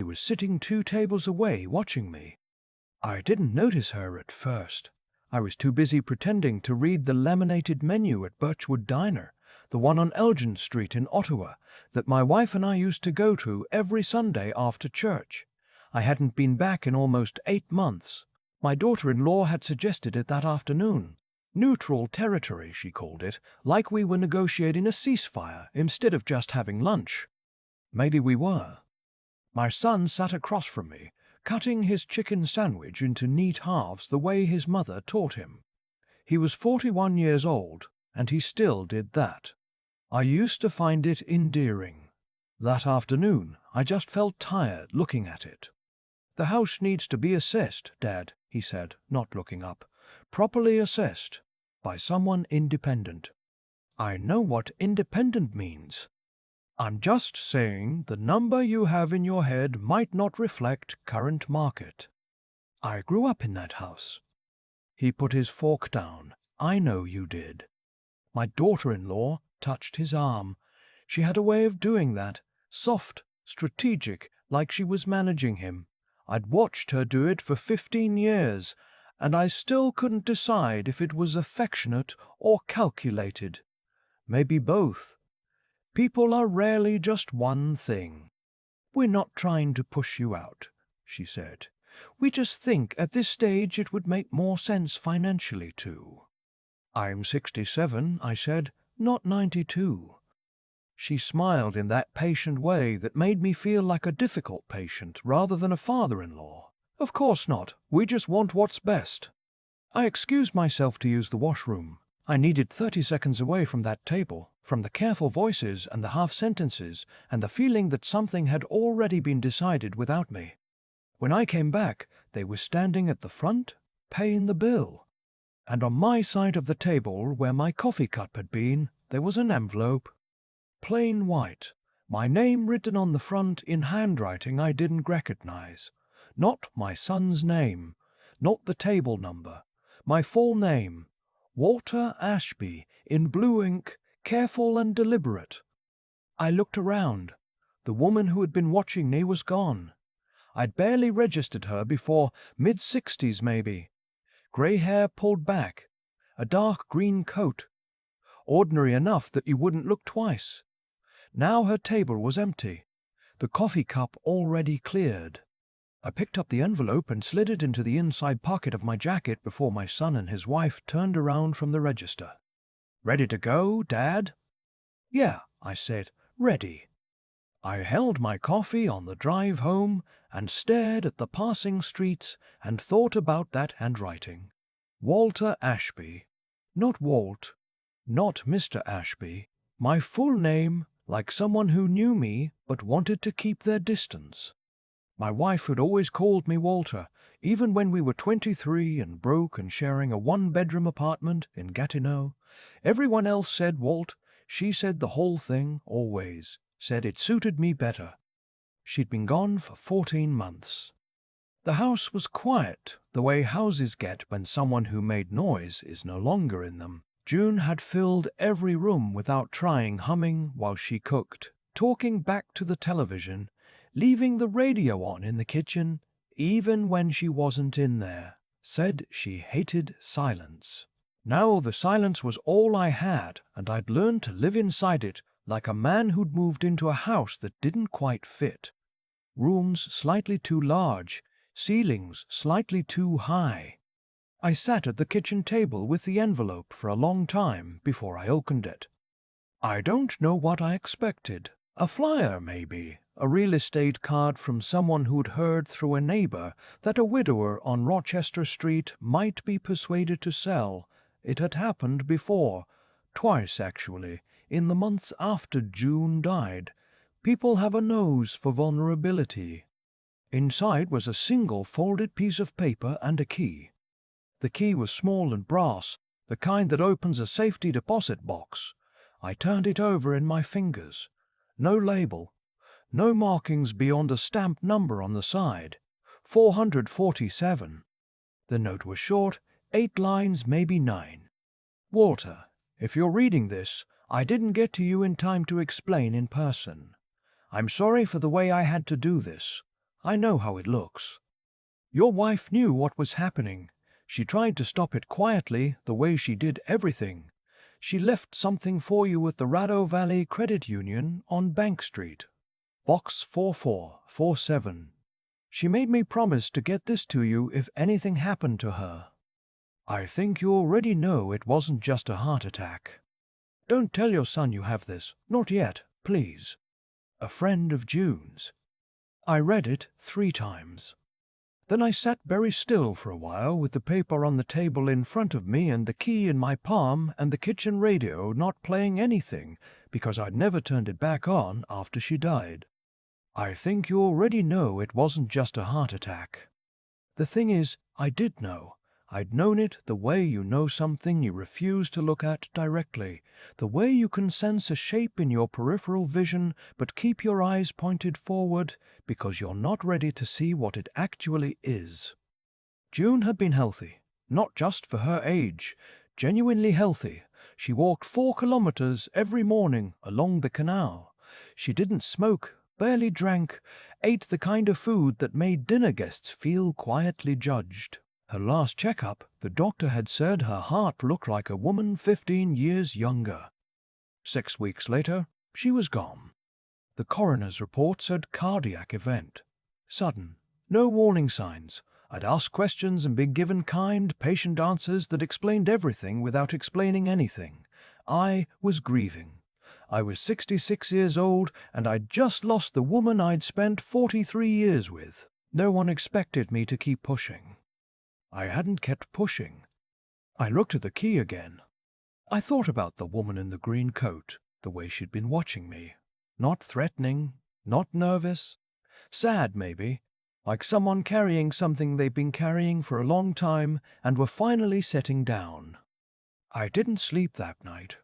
was sitting 2 tables away watching me. I didn't notice her at first. I was too busy pretending to read the laminated menu at Birchwood Diner, the one on Elgin Street in Ottawa, that my wife and I used to go to every Sunday after church. I hadn't been back in almost 8 months. My daughter-in-law had suggested it that afternoon. Neutral territory, she called it, like we were negotiating a ceasefire instead of just having lunch. Maybe we were. My son sat across from me, cutting his chicken sandwich into neat halves the way his mother taught him. He was 41 years old, and he still did that. I used to find it endearing. That afternoon, I just felt tired looking at it. "The house needs to be assessed, Dad," he said, not looking up. "Properly assessed. By someone independent." I know what independent means. I'm just saying the number you have in your head might not reflect current market. I grew up in that house. He put his fork down. I know you did. My daughter-in-law touched his arm. She had a way of doing that, soft, strategic, like she was managing him. I'd watched her do it for 15 years, and I still couldn't decide if it was affectionate or calculated. Maybe both. People are rarely just one thing. "We're not trying to push you out," she said. "We just think at this stage it would make more sense financially too." "I'm 67, I said, "not 92. She smiled in that patient way that made me feel like a difficult patient rather than a father-in-law. "Of course not. We just want what's best." I excused myself to use the washroom. I needed 30 seconds away from that table, from the careful voices and the half-sentences, and the feeling that something had already been decided without me. When I came back, they were standing at the front, paying the bill. And on my side of the table, where my coffee cup had been, there was an envelope. Plain white, my name written on the front in handwriting I didn't recognize. Not my son's name, not the table number, my full name. Walter Ashby, in blue ink, careful and deliberate. I looked around. The woman who had been watching me was gone. I'd barely registered her before, mid-60s maybe. Grey hair pulled back, a dark green coat. Ordinary enough that you wouldn't look twice. Now her table was empty, the coffee cup already cleared. I picked up the envelope and slid it into the inside pocket of my jacket before my son and his wife turned around from the register. "Ready to go, Dad?" "Yeah," I said, "ready." I held my coffee on the drive home and stared at the passing streets and thought about that handwriting. Walter Ashby. Not Walt. Not Mr. Ashby. My full name, like someone who knew me but wanted to keep their distance. My wife had always called me Walter, even when we were 23 and broke and sharing a 1-bedroom apartment in Gatineau. Everyone else said Walt. She said the whole thing, always. Said it suited me better. She'd been gone for 14 months. The house was quiet, the way houses get when someone who made noise is no longer in them. June had filled every room without trying, humming while she cooked, talking back to the television, leaving the radio on in the kitchen, even when she wasn't in there. Said she hated silence. Now the silence was all I had, and I'd learned to live inside it like a man who'd moved into a house that didn't quite fit. Rooms slightly too large, ceilings slightly too high. I sat at the kitchen table with the envelope for a long time before I opened it. I don't know what I expected. A flyer, maybe. A real estate card from someone who'd heard through a neighbor that a widower on Rochester Street might be persuaded to sell. It had happened before. Twice, actually, in the months after June died. People have a nose for vulnerability. Inside was a single folded piece of paper and a key. The key was small and brass, the kind that opens a safety deposit box. I turned it over in my fingers. No label. No markings beyond a stamped number on the side. 447. The note was short, 8 lines, maybe 9. "Walter, if you're reading this, I didn't get to you in time to explain in person. I'm sorry for the way I had to do this. I know how it looks. Your wife knew what was happening. She tried to stop it quietly, the way she did everything. She left something for you at the Rado Valley Credit Union on Bank Street. Box 4447. She made me promise to get this to you if anything happened to her. I think you already know it wasn't just a heart attack. Don't tell your son you have this. Not yet, please. A friend of June's. I read it 3 times. Then I sat very still for a while with the paper on the table in front of me and the key in my palm and the kitchen radio not playing anything because I'd never turned it back on after she died. I think you already know it wasn't just a heart attack. The thing is, I did know. I'd known it the way you know something you refuse to look at directly, the way you can sense a shape in your peripheral vision but keep your eyes pointed forward because you're not ready to see what it actually is. June had been healthy, not just for her age, genuinely healthy. She walked 4 kilometers every morning along the canal. She didn't smoke, barely drank, ate the kind of food that made dinner guests feel quietly judged. Her last checkup, the doctor had said her heart looked like a woman 15 years younger. 6 weeks later, she was gone. The coroner's report said cardiac event. Sudden, no warning signs. I'd ask questions and be given kind, patient answers that explained everything without explaining anything. I was grieving. I was 66 years old, and I'd just lost the woman I'd spent 43 years with. No one expected me to keep pushing. I hadn't kept pushing. I looked at the key again. I thought about the woman in the green coat, the way she'd been watching me. Not threatening, not nervous. Sad, maybe, like someone carrying something they've been carrying for a long time and were finally setting down. I didn't sleep that night.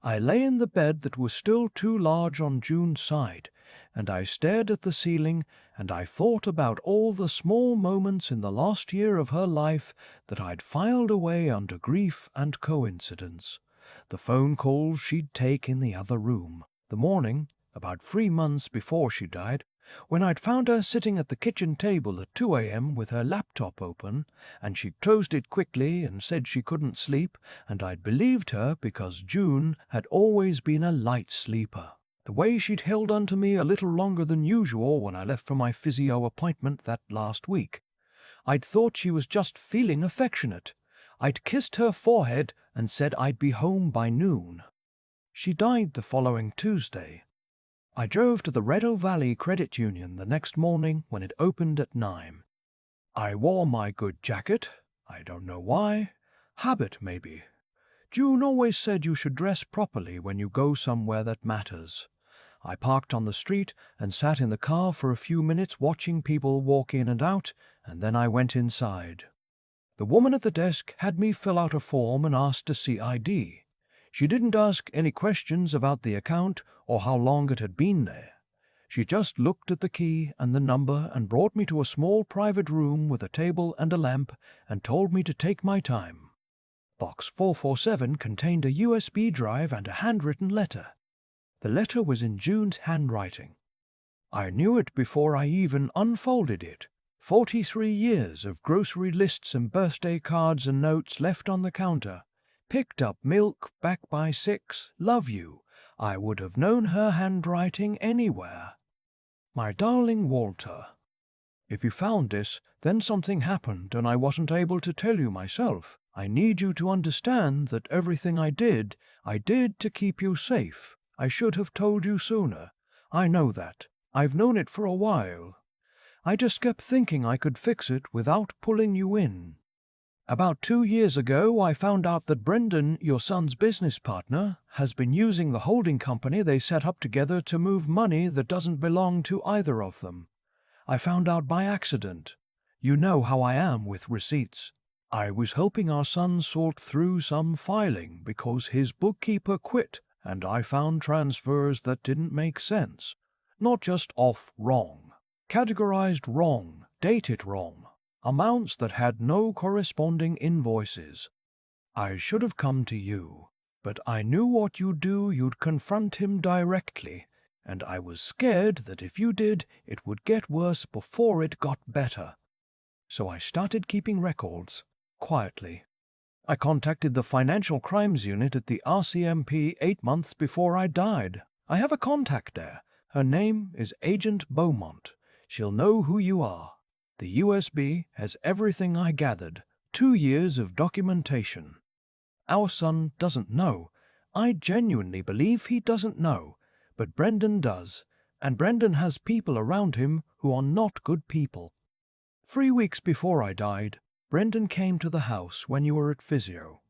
I lay in the bed that was still too large on June's side, and I stared at the ceiling, and I thought about all the small moments in the last year of her life that I'd filed away under grief and coincidence. The phone calls she'd take in the other room. The morning, about 3 months before she died, when I'd found her sitting at the kitchen table at 2 a.m. with her laptop open, and she closed it quickly and said she couldn't sleep, and I'd believed her because June had always been a light sleeper. The way she'd held on to me a little longer than usual when I left for my physio appointment that last week. I'd thought she was just feeling affectionate. I'd kissed her forehead and said I'd be home by noon. She died the following Tuesday. I drove to the Rado Valley Credit Union the next morning when it opened at 9. I wore my good jacket. I don't know why. Habit, maybe. June always said you should dress properly when you go somewhere that matters. I parked on the street and sat in the car for a few minutes watching people walk in and out, and then I went inside. The woman at the desk had me fill out a form and asked to see ID. She didn't ask any questions about the account or how long it had been there. She just looked at the key and the number and brought me to a small private room with a table and a lamp and told me to take my time. Box 447 contained a USB drive and a handwritten letter. The letter was in June's handwriting. I knew it before I even unfolded it. 43 years of grocery lists and birthday cards and notes left on the counter. Picked up milk back by 6, love you. I would have known her handwriting anywhere. My darling Walter, if you found this, then something happened and I wasn't able to tell you myself. I need you to understand that everything I did to keep you safe. I should have told you sooner. I know that. I've known it for a while. I just kept thinking I could fix it without pulling you in. About 2 years ago, I found out that Brendan, your son's business partner, has been using the holding company they set up together to move money that doesn't belong to either of them. I found out by accident. You know how I am with receipts. I was helping our son sort through some filing because his bookkeeper quit, and I found transfers that didn't make sense. Not just off wrong. Categorized wrong, dated wrong. Amounts that had no corresponding invoices. I should have come to you, but I knew what you'd do. You'd confront him directly. and I was scared that if you did, it would get worse before it got better. So I started keeping records, quietly. I contacted the Financial Crimes Unit at the RCMP 8 months before I died. I have a contact there. Her name is Agent Beaumont. She'll know who you are. The USB has everything I gathered. 2 years of documentation. Our son doesn't know. I genuinely believe he doesn't know. But Brendan does. And Brendan has people around him who are not good people. 3 weeks before I died, Brendan came to the house when you were at physio.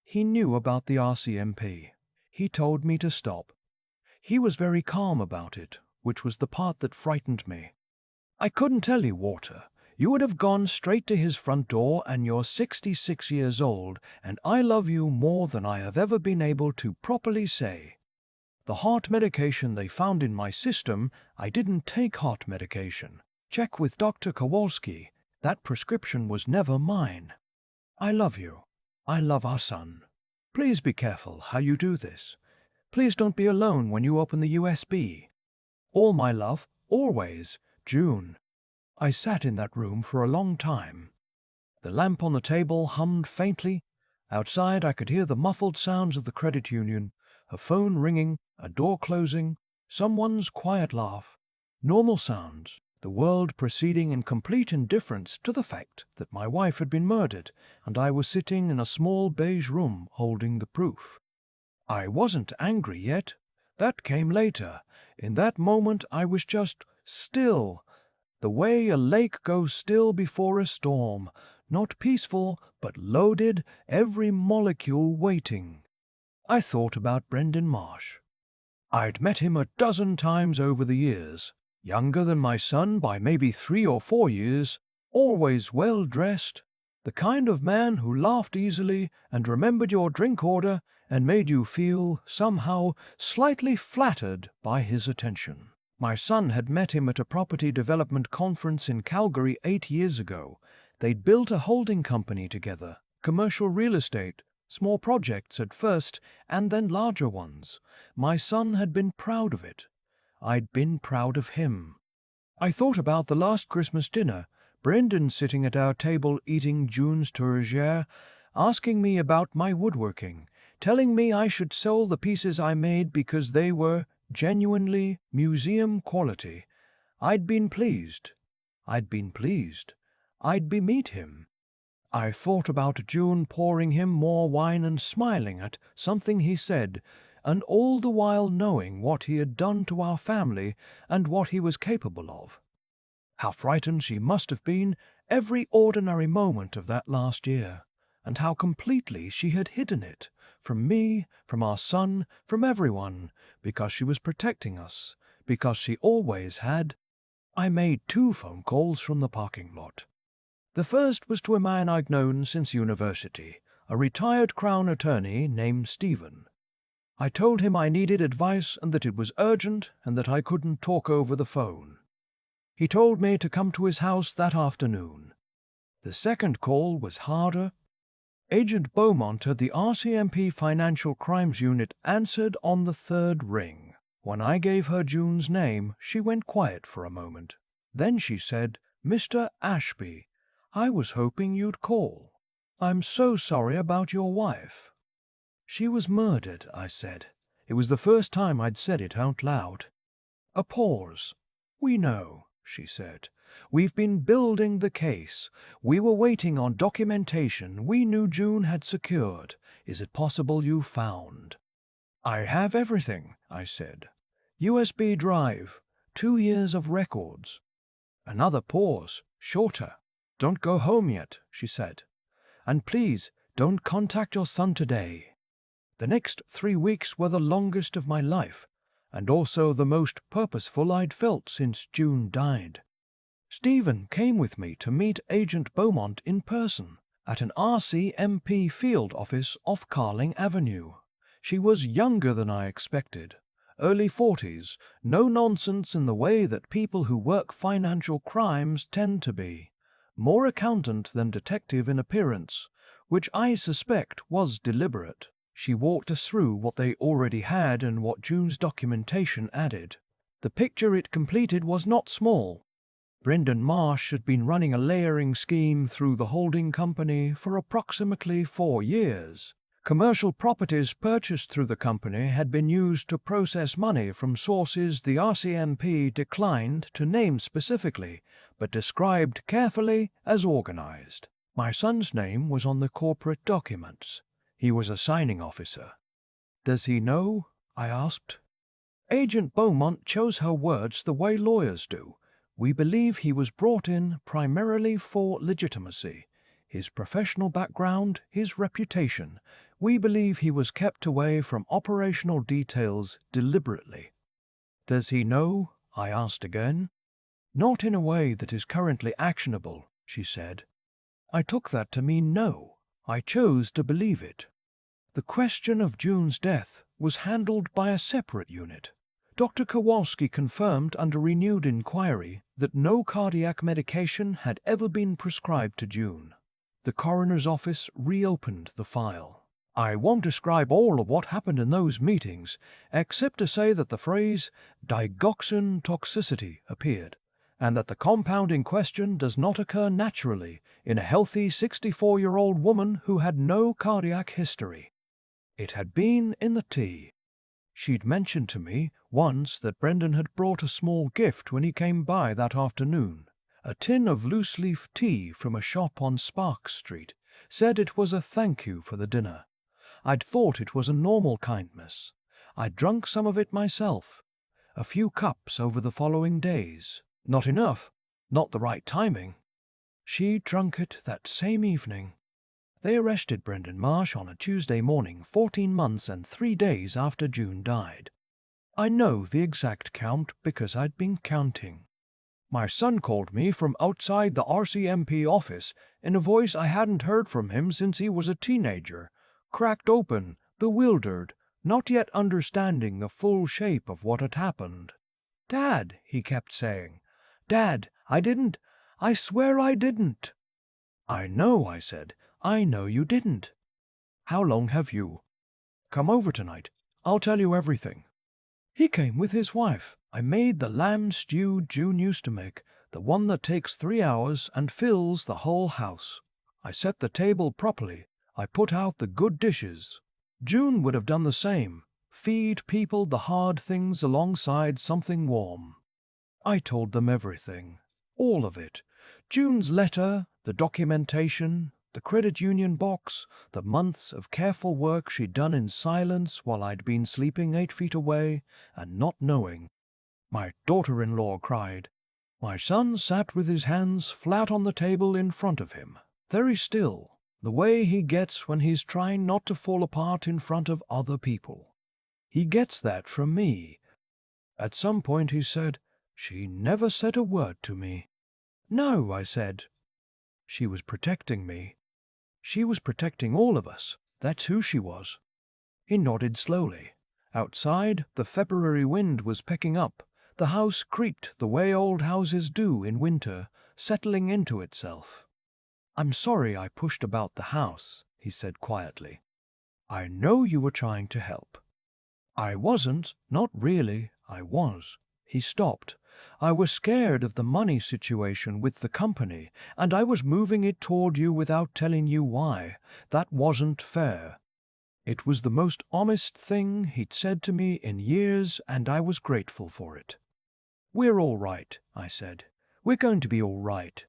He knew about the RCMP. He told me to stop. He was very calm about it, which was the part that frightened me. I couldn't tell you, Walter. You would have gone straight to his front door, and you're 66 years old, and I love you more than I have ever been able to properly say. The heart medication they found in my system, I didn't take heart medication. Check with Dr. Kowalski. That prescription was never mine. I love you. I love our son. Please be careful how you do this. Please don't be alone when you open the USB. All my love, always, June. I sat in that room for a long time. The lamp on the table hummed faintly. Outside I could hear the muffled sounds of the credit union, a phone ringing, a door closing, someone's quiet laugh. Normal sounds, the world proceeding in complete indifference to the fact that my wife had been murdered, and I was sitting in a small beige room holding the proof. I wasn't angry yet. That came later. In that moment I was just still. The way a lake goes still before a storm, not peaceful, but loaded, every molecule waiting. I thought about Brendan Marsh. I'd met him a dozen times over the years, younger than my son by maybe 3 or 4 years, always well-dressed, the kind of man who laughed easily and remembered your drink order and made you feel, somehow, slightly flattered by his attention. My son had met him at a property development conference in Calgary 8 years ago. They'd built a holding company together, commercial real estate, small projects at first, and then larger ones. My son had been proud of it. I'd been proud of him. I thought about the last Christmas dinner, Brendan sitting at our table eating June's tourgère, asking me about my woodworking, telling me I should sell the pieces I made because they were genuinely museum quality. I'd been pleased. I'd meet him. I thought about June pouring him more wine and smiling at something he said, and all the while knowing what he had done to our family and what he was capable of. How frightened she must have been every ordinary moment of that last year, and how completely she had hidden it, from me, from our son, from everyone, because she was protecting us, because she always had. I made 2 phone calls from the parking lot. The first was to a man I'd known since university, a retired Crown attorney named Stephen. I told him I needed advice and that it was urgent and that I couldn't talk over the phone. He told me to come to his house that afternoon. The second call was harder. Agent Beaumont at the RCMP Financial Crimes Unit answered on the 3rd ring. When I gave her June's name, she went quiet for a moment. Then she said, "Mr. Ashby, I was hoping you'd call. I'm so sorry about your wife." "She was murdered," I said. It was the first time I'd said it out loud. A pause. "We know," she said. "We've been building the case. We were waiting on documentation we knew June had secured. Is it possible you found?" "I have everything," I said. "USB drive, 2 years of records." Another pause, shorter. "Don't go home yet," she said. "And please, don't contact your son today." The next 3 weeks were the longest of my life, and also the most purposeful I'd felt since June died. Stephen came with me to meet Agent Beaumont in person at an RCMP field office off Carling Avenue. She was younger than I expected, early 40s, no nonsense in the way that people who work financial crimes tend to be, more accountant than detective in appearance, which I suspect was deliberate. She walked us through what they already had and what June's documentation added. The picture it completed was not small. Brendan Marsh had been running a layering scheme through the holding company for approximately 4 years. Commercial properties purchased through the company had been used to process money from sources the RCMP declined to name specifically, but described carefully as organized. My son's name was on the corporate documents. He was a signing officer. "Does he know?" I asked. Agent Beaumont chose her words the way lawyers do. "We believe he was brought in primarily for legitimacy. His professional background, his reputation. We believe he was kept away from operational details deliberately." "Does he know?" I asked again. "Not in a way that is currently actionable," she said. I took that to mean no. I chose to believe it. The question of June's death was handled by a separate unit. Dr. Kowalski confirmed under renewed inquiry that no cardiac medication had ever been prescribed to June. The coroner's office reopened the file. I won't describe all of what happened in those meetings, except to say that the phrase digoxin toxicity appeared, and that the compound in question does not occur naturally in a healthy 64-year-old woman who had no cardiac history. It had been in the tea. She'd mentioned to me once that Brendan had brought a small gift when he came by that afternoon. A tin of loose-leaf tea from a shop on Sparks Street. Said it was a thank you for the dinner. I'd thought it was a normal kindness. I'd drunk some of it myself. A few cups over the following days. Not enough. Not the right timing. She drunk it that same evening. They arrested Brendan Marsh on a Tuesday morning 14 months and 3 days after June died. I know the exact count because I'd been counting. My son called me from outside the RCMP office in a voice I hadn't heard from him since he was a teenager, cracked open, bewildered, not yet understanding the full shape of what had happened. "Dad," he kept saying, "Dad, I swear I didn't." "I know," I said. "I know you didn't. How long have you? Come over tonight. I'll tell you everything." He came with his wife. I made the lamb stew June used to make, the one that takes 3 hours and fills the whole house. I set the table properly. I put out the good dishes. June would have done the same. Feed people the hard things alongside something warm. I told them everything. All of it. June's letter, the documentation, the credit union box, the months of careful work she'd done in silence while I'd been sleeping 8 feet away and not knowing. My daughter-in-law cried. My son sat with his hands flat on the table in front of him, very still, the way he gets when he's trying not to fall apart in front of other people. He gets that from me. At some point he said, "She never said a word to me." "No," I said. She was protecting me. She was protecting all of us. That's who she was. He nodded slowly. Outside, the February wind was picking up. The house creaked the way old houses do in winter, settling into itself. "I'm sorry I pushed about the house," he said quietly. "I know you were trying to help." "I wasn't, not really. I was." He stopped. "I was scared of the money situation with the company, and I was moving it toward you without telling you why. That wasn't fair." It was the most honest thing he'd said to me in years, and I was grateful for it. "We're all right," I said. "We're going to be all right."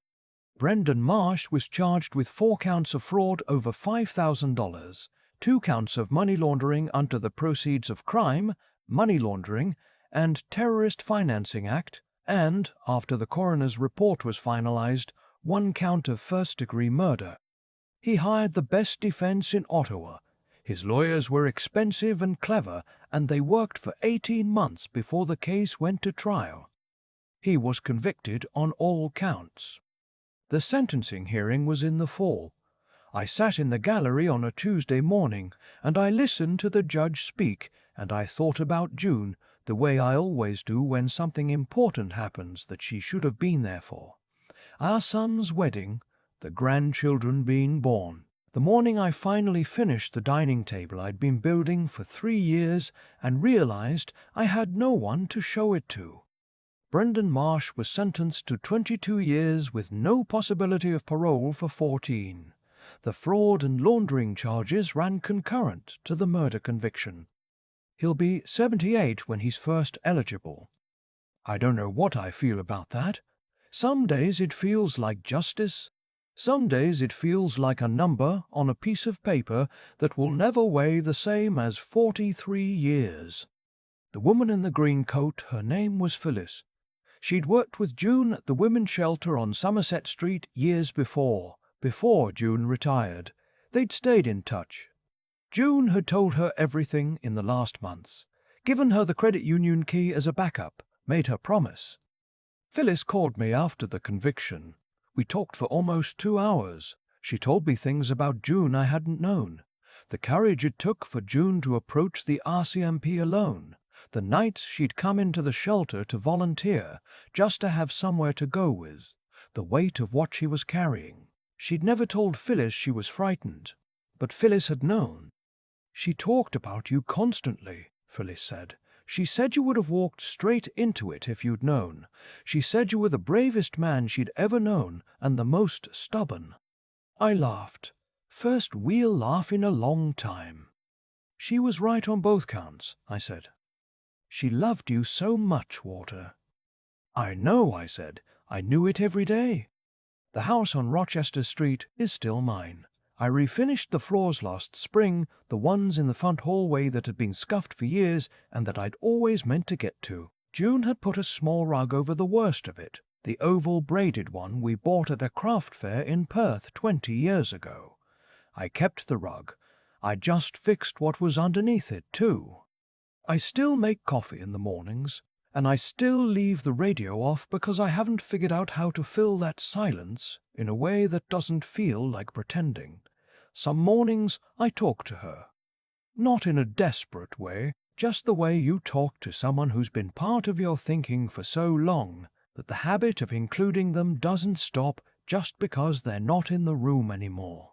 Brendan Marsh was charged with 4 counts of fraud over $5,000, 2 counts of money laundering under the Proceeds of Crime, money laundering, and Terrorist Financing Act, and, after the coroner's report was finalized, 1 count of first-degree murder. He hired the best defense in Ottawa. His lawyers were expensive and clever, and they worked for 18 months before the case went to trial. He was convicted on all counts. The sentencing hearing was in the fall. I sat in the gallery on a Tuesday morning, and I listened to the judge speak, and I thought about June, the way I always do when something important happens that she should have been there for. Our son's wedding, the grandchildren being born. The morning I finally finished the dining table I'd been building for 3 years and realized I had no one to show it to. Brendan Marsh was sentenced to 22 years with no possibility of parole for 14. The fraud and laundering charges ran concurrent to the murder conviction. He'll be 78 when he's first eligible. I don't know what I feel about that. Some days it feels like justice. Some days it feels like a number on a piece of paper that will never weigh the same as 43 years. The woman in the green coat, her name was Phyllis. She'd worked with June at the women's shelter on Somerset Street years before June retired. They'd stayed in touch. June had told her everything in the last months, given her the credit union key as a backup, made her promise. Phyllis called me after the conviction. We talked for almost 2 hours. She told me things about June I hadn't known. The courage it took for June to approach the RCMP alone. The nights she'd come into the shelter to volunteer, just to have somewhere to go with. The weight of what she was carrying. She'd never told Phyllis she was frightened, but Phyllis had known. She talked about you constantly, Phyllis said. She said you would have walked straight into it if you'd known. She said you were the bravest man she'd ever known and the most stubborn. I laughed. First real laugh in a long time. She was right on both counts, I said. She loved you so much, Walter. I know, I said. I knew it every day. The house on Rochester Street is still mine. I refinished the floors last spring, the ones in the front hallway that had been scuffed for years and that I'd always meant to get to. June had put a small rug over the worst of it, the oval braided one we bought at a craft fair in Perth 20 years ago. I kept the rug. I just fixed what was underneath it, too. I still make coffee in the mornings, and I still leave the radio off because I haven't figured out how to fill that silence in a way that doesn't feel like pretending. Some mornings I talk to her. Not in a desperate way, just the way you talk to someone who's been part of your thinking for so long that the habit of including them doesn't stop just because they're not in the room anymore.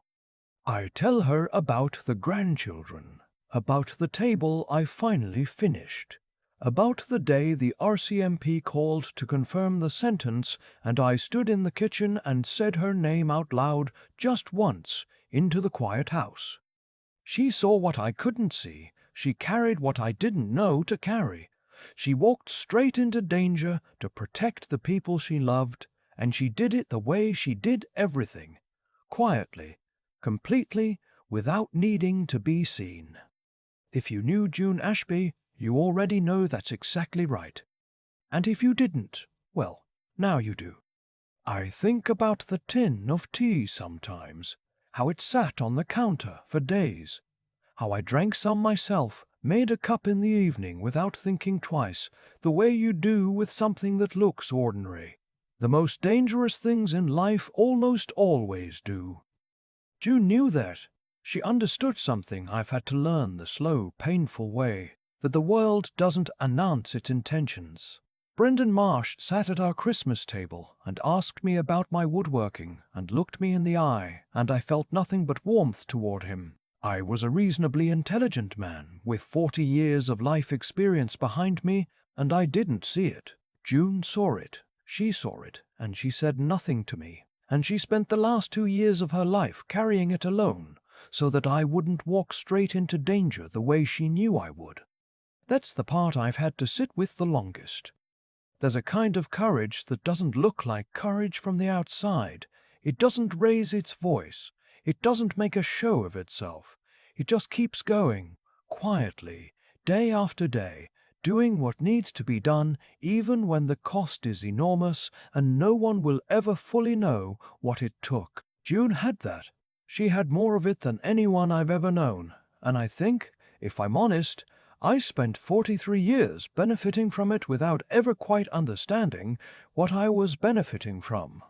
I tell her about the grandchildren, about the table I finally finished, about the day the RCMP called to confirm the sentence and I stood in the kitchen and said her name out loud just once into the quiet house. She saw what I couldn't see. She carried what I didn't know to carry. She walked straight into danger to protect the people she loved, and she did it the way she did everything, quietly, completely, without needing to be seen. If you knew June Ashby, you already know that's exactly right. And if you didn't, well, now you do. I think about the tin of tea sometimes, how it sat on the counter for days, how I drank some myself, made a cup in the evening without thinking twice, the way you do with something that looks ordinary. The most dangerous things in life almost always do. June knew that. She understood something I've had to learn the slow, painful way, that the world doesn't announce its intentions. Brendan Marsh sat at our Christmas table and asked me about my woodworking and looked me in the eye, and I felt nothing but warmth toward him. I was a reasonably intelligent man with 40 years of life experience behind me, and I didn't see it. June saw it. She saw it, and she said nothing to me. And she spent the last 2 years of her life carrying it alone, so that I wouldn't walk straight into danger the way she knew I would. That's the part I've had to sit with the longest. There's a kind of courage that doesn't look like courage from the outside. It doesn't raise its voice. It doesn't make a show of itself. It just keeps going, quietly, day after day, doing what needs to be done even when the cost is enormous and no one will ever fully know what it took. June had that. She had more of it than anyone I've ever known, and I think, if I'm honest, I spent 43 years benefiting from it without ever quite understanding what I was benefiting from.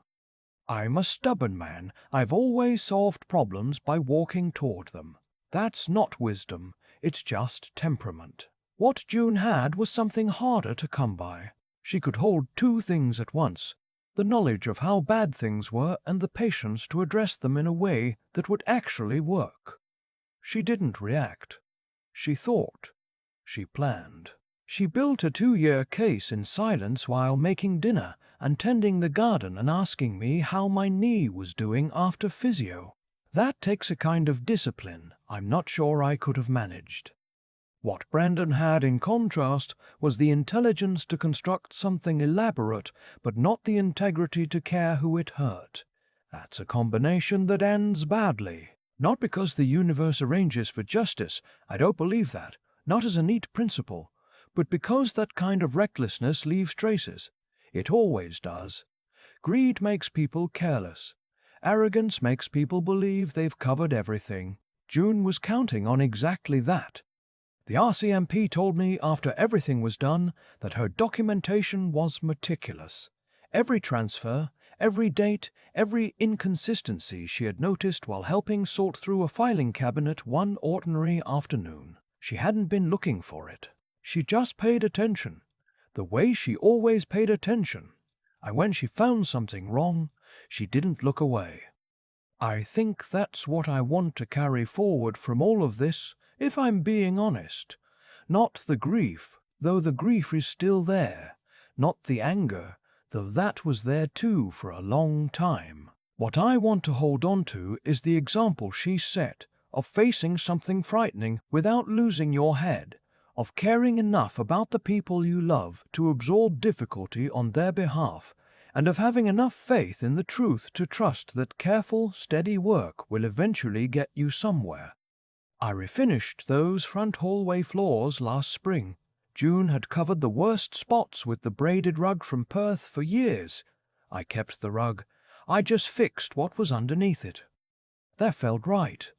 I'm a stubborn man. I've always solved problems by walking toward them. That's not wisdom, it's just temperament. What June had was something harder to come by. She could hold two things at once, the knowledge of how bad things were and the patience to address them in a way that would actually work. She didn't react. She thought. She planned. She built a 2-year case in silence while making dinner and tending the garden and asking me how my knee was doing after physio. That takes a kind of discipline I'm not sure I could have managed. What Brandon had in contrast was the intelligence to construct something elaborate, but not the integrity to care who it hurt. That's a combination that ends badly. Not because the universe arranges for justice, I don't believe that, not as a neat principle, but because that kind of recklessness leaves traces. It always does. Greed makes people careless. Arrogance makes people believe they've covered everything. June was counting on exactly that. The RCMP told me after everything was done that her documentation was meticulous. Every transfer, every date, every inconsistency she had noticed while helping sort through a filing cabinet one ordinary afternoon. She hadn't been looking for it. She just paid attention, the way she always paid attention. And when she found something wrong, she didn't look away. I think that's what I want to carry forward from all of this, if I'm being honest. Not the grief, though the grief is still there. Not the anger, though that was there too for a long time. What I want to hold on to is the example she set of facing something frightening without losing your head, of caring enough about the people you love to absorb difficulty on their behalf, and of having enough faith in the truth to trust that careful, steady work will eventually get you somewhere. I refinished those front hallway floors last spring. June had covered the worst spots with the braided rug from Perth for years. I kept the rug. I just fixed what was underneath it. That felt right.